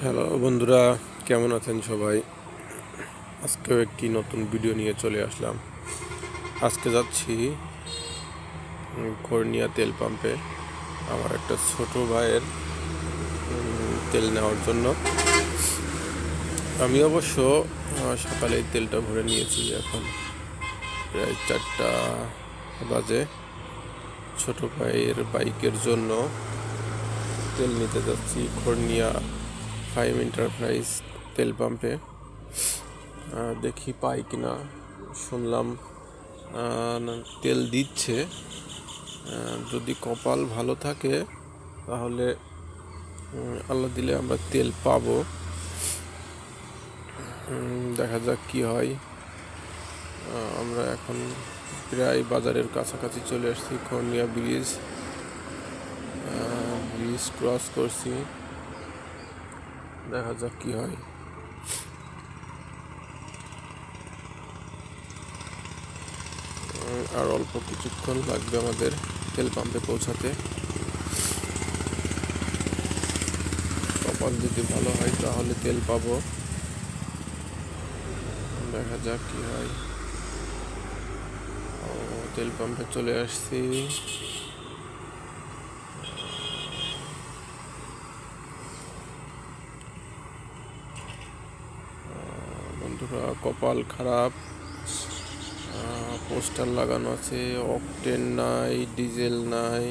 Hello বন্ধুরা, কেমন আছেন সবাই? আজকেও একটি নতুন ভিডিও নিয়ে চলে আসলাম। আজকে যাচ্ছি কর্নিয়া তেল পাম্পে আমার একটা ছোট ভাইয়ের তেল নেওয়ার জন্য। আমি অবশ্য সকালেই তেলটা ভরে নিয়েছি। এখন প্রায় 4টা বাজে। ছোট ভাইয়ের বাইকের জন্য তেল নিতে যাচ্ছি কর্নিয়া 5 এন্টারপ্রাইজ তেল পাম্পে। দেখি পাই কিনা। শুনলাম তেল দিচ্ছে। যদি কপাল ভালো থাকে তাহলে আল্লাহ দিলে আমরা তেল পাবো। দেখা যাক কি হয়। আমরা এখন প্রায় বাজারের কাছাকাছি চলে আসছি। কর্নিয়া ব্রিজ ক্রস করছি। দেখা যাক কি হয়। আর অল্প কিছুক্ষণ লাগবে আমাদের তেল পাম্পে পৌঁছাতে। কপাল যদি ভালো হয় তাহলে তেল পাবো। দেখা যাক কি হয়। তেল পাম্পে চলে আসছি। বন্ধুরা, কপাল খারাপ। পোস্টার লাগানো আছে, অকটেন নাই, ডিজেল নাই।